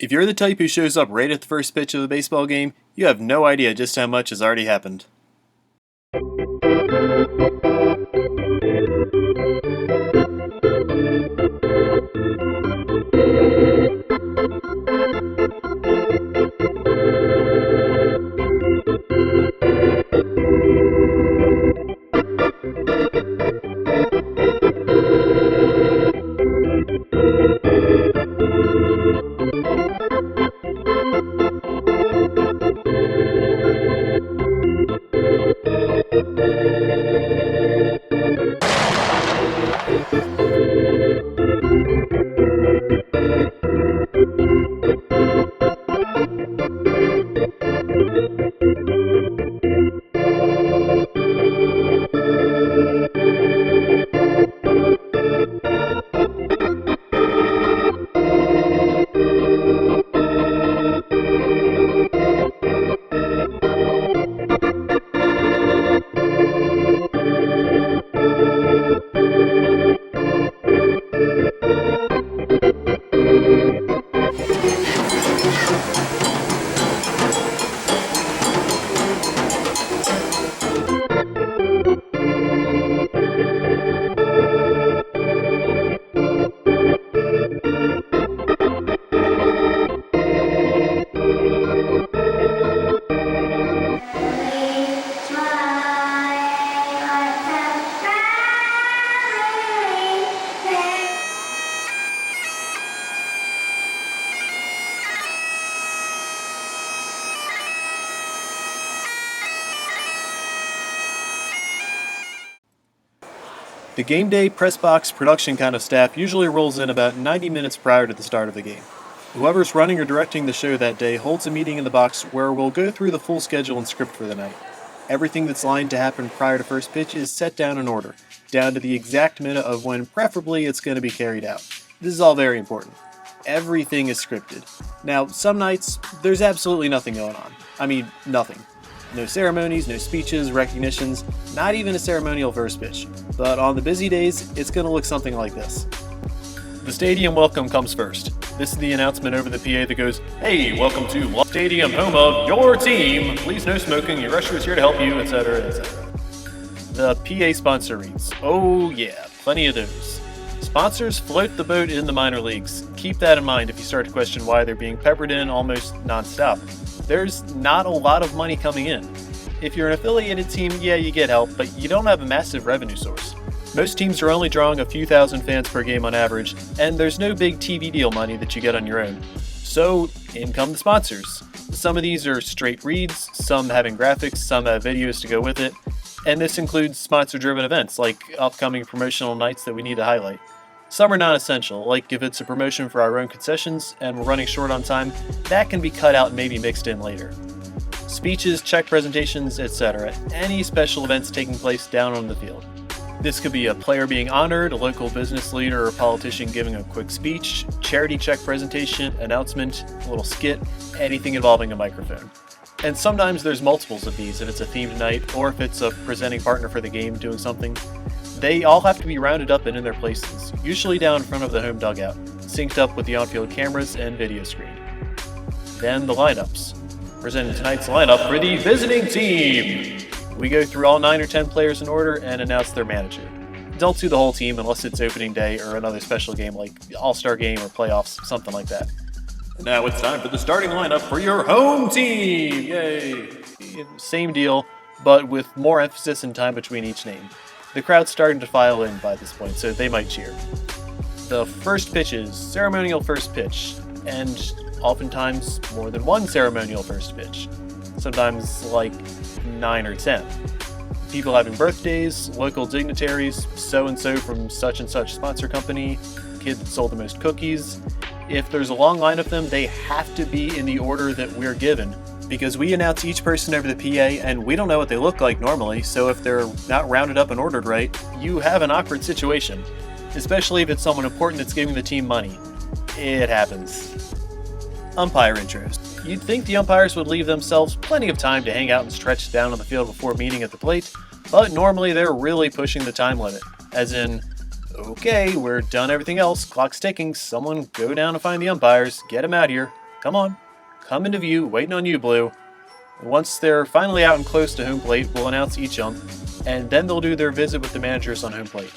If you're the type who shows up right at the first pitch of a baseball game, you have no idea just how much has already happened. The game day press box production kind of staff usually rolls in about 90 minutes prior to the start of the game. Whoever's running or directing the show that day holds a meeting in the box where we'll go through the full schedule and script for the night. Everything that's lined to happen prior to first pitch is set down in order, down to the exact minute of when preferably it's going to be carried out. This is all very important. Everything is scripted. Now, some nights, there's absolutely nothing going on. I mean, nothing. No ceremonies, no speeches, recognitions, not even a ceremonial first pitch. But on the busy days, it's going to look something like this. The stadium welcome comes first. This is the announcement over the PA that goes, "Hey, welcome to Stadium, home of your team. Please no smoking, your usher is here to help you, etc., etc." The PA sponsor reads, "Oh yeah, plenty of those. Sponsors float the boat in the minor leagues. Keep that in mind if you start to question why they're being peppered in almost non-stop. There's not a lot of money coming in. If you're an affiliated team, yeah, you get help, but you don't have a massive revenue source. Most teams are only drawing a few thousand fans per game on average, and there's no big TV deal money that you get on your own. So, in come the sponsors. Some of these are straight reads, some having graphics, some have videos to go with it, and this includes sponsor-driven events like upcoming promotional nights that we need to highlight. Some are non-essential, like if it's a promotion for our own concessions and we're running short on time, that can be cut out and maybe mixed in later. Speeches, check presentations, etc. Any special events taking place down on the field. This could be a player being honored, a local business leader or politician giving a quick speech, charity check presentation, announcement, a little skit, anything involving a microphone. And sometimes there's multiples of these if it's a themed night or if it's a presenting partner for the game doing something. They all have to be rounded up and in their places, usually down in front of the home dugout, synced up with the on-field cameras and video screen. Then the lineups. Presenting tonight's lineup for the visiting team. We go through all 9 or 10 players in order and announce their manager. Don't do the whole team unless it's opening day or another special game like All-Star Game or playoffs, something like that. And now it's time for the starting lineup for your home team! Yay! Same deal, but with more emphasis and time between each name. The crowd's starting to file in by this point, so they might cheer. The first pitch is ceremonial first pitch, and oftentimes more than one ceremonial first pitch. Sometimes like 9 or 10. People having birthdays, local dignitaries, so-and-so from such and such sponsor company, kid that sold the most cookies. If there's a long line of them, they have to be in the order that we're given. Because we announce each person over the PA and we don't know what they look like normally, so if they're not rounded up and ordered right, you have an awkward situation. Especially if it's someone important that's giving the team money. It happens. Umpire intros. You'd think the umpires would leave themselves plenty of time to hang out and stretch down on the field before meeting at the plate, but normally they're really pushing the time limit. As in, okay, we're done everything else, clock's ticking, someone go down and find the umpires, get them out here. Come on. Come into view, waiting on you, Blue. Once they're finally out and close to home plate, we'll announce each ump, and then they'll do their visit with the managers on home plate.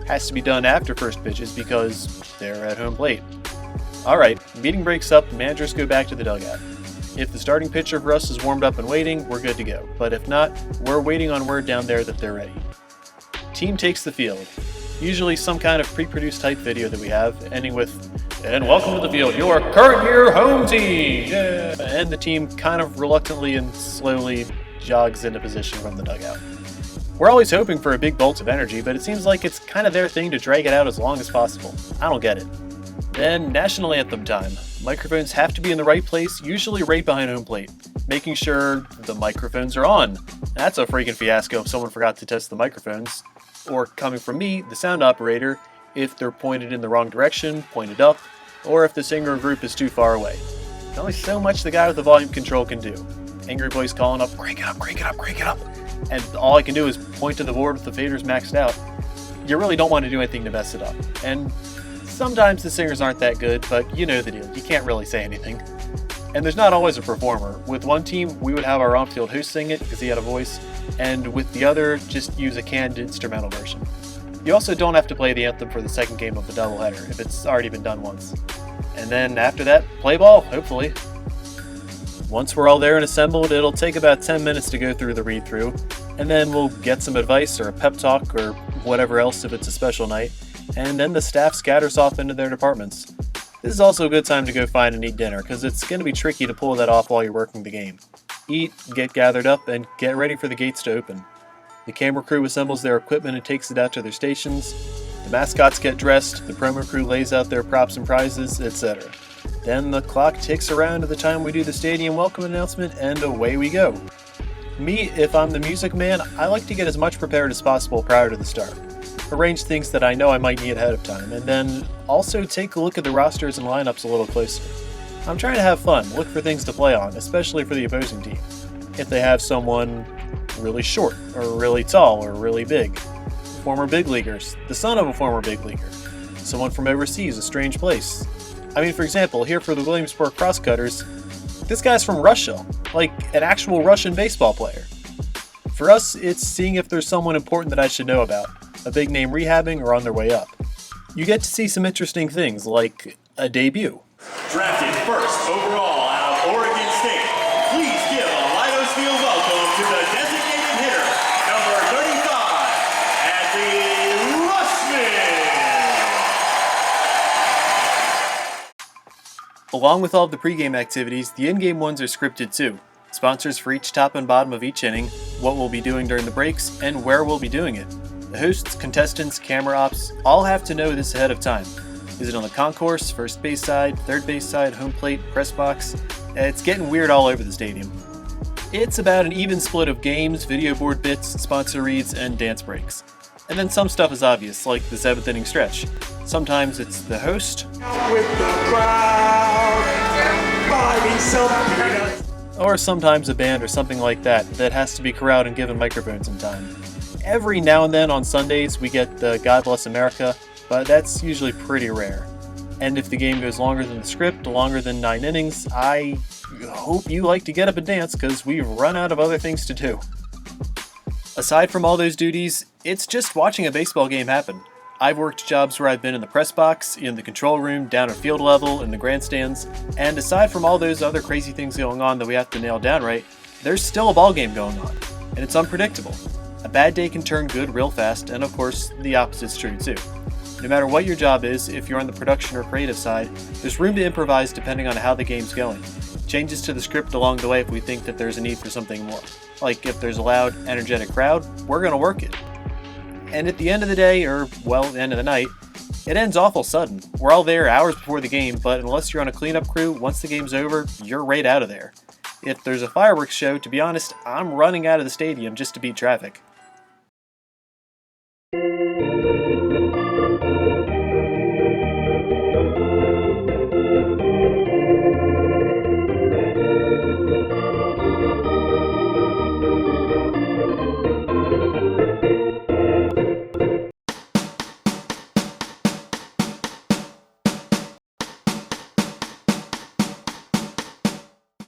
Has to be done after first pitches because they're at home plate. Alright, meeting breaks up, managers go back to the dugout. If the starting pitcher for us is warmed up and waiting, we're good to go. But if not, we're waiting on word down there that they're ready. Team takes the field. Usually some kind of pre-produced type video that we have, ending with, "And welcome to the field, your current year home team!" Yeah. And the team kind of reluctantly and slowly jogs into position from the dugout. We're always hoping for a big bolt of energy, but it seems like it's kind of their thing to drag it out as long as possible. I don't get it. Then, national anthem time. Microphones have to be in the right place, usually right behind home plate, making sure the microphones are on. That's a freaking fiasco if someone forgot to test the microphones. Or, coming from me, the sound operator, if they're pointed in the wrong direction, pointed up, or if the singer group is too far away. There's only so much the guy with the volume control can do. Angry voice calling up, "Crank it up, crank it up, crank it up." And all I can do is point to the board with the faders maxed out. You really don't want to do anything to mess it up. And sometimes the singers aren't that good, but you know the deal. You can't really say anything. And there's not always a performer. With one team, we would have our on-field host sing it because he had a voice, and with the other, just use a canned instrumental version. You also don't have to play the anthem for the second game of the doubleheader if it's already been done once. And then after that, play ball, hopefully. Once we're all there and assembled, it'll take about 10 minutes to go through the read-through, and then we'll get some advice or a pep talk or whatever else if it's a special night, and then the staff scatters off into their departments. This is also a good time to go find and eat dinner, because it's going to be tricky to pull that off while you're working the game. Eat, get gathered up, and get ready for the gates to open. The camera crew assembles their equipment and takes it out to their stations. The mascots get dressed, the promo crew lays out their props and prizes, etc. Then the clock ticks around to the time we do the stadium welcome announcement, and away we go. Me, if I'm the music man, I like to get as much prepared as possible prior to the start. Arrange things that I know I might need ahead of time, and then also take a look at the rosters and lineups a little closer. I'm trying to have fun, look for things to play on, especially for the opposing team. If they have someone really short, or really tall, or really big. Former big leaguers, the son of a former big leaguer. Someone from overseas, a strange place. I mean, for example, here for the Williamsport Crosscutters, this guy's from Russia, like an actual Russian baseball player. For us, it's seeing if there's someone important that I should know about, a big name rehabbing or on their way up. You get to see some interesting things, like a debut. Drafted first overall out of Oregon State, please give a Lido-Steel welcome to the designated hitter, number 35, Adley Rushman. Along with all of the pregame activities, the in-game ones are scripted too. Sponsors for each top and bottom of each inning, what we'll be doing during the breaks, and where we'll be doing it. The hosts, contestants, camera ops, all have to know this ahead of time. Is it on the concourse, first base side, third base side, home plate, press box? It's getting weird all over the stadium. It's about an even split of games, video board bits, sponsor reads, and dance breaks. And then some stuff is obvious, like the 7th inning stretch. Sometimes it's the host, With the crowd, buy me some peanuts. or sometimes a band or something like that has to be corralled and given microphones in time. Every now and then on Sundays we get the God Bless America, but that's usually pretty rare. And if the game goes longer than the script, longer than 9 innings, I hope you like to get up and dance because we've run out of other things to do. Aside from all those duties, it's just watching a baseball game happen. I've worked jobs where I've been in the press box, in the control room, down at field level, in the grandstands, and aside from all those other crazy things going on that we have to nail down right, there's still a ball game going on, and it's unpredictable. A bad day can turn good real fast, and of course, the opposite's true too. No matter what your job is, if you're on the production or creative side, there's room to improvise depending on how the game's going. Changes to the script along the way if we think that there's a need for something more. Like if there's a loud, energetic crowd, we're gonna work it. And at the end of the day, or well, the end of the night, it ends awful sudden. We're all there hours before the game, but unless you're on a cleanup crew, once the game's over, you're right out of there. If there's a fireworks show, to be honest, I'm running out of the stadium just to beat traffic.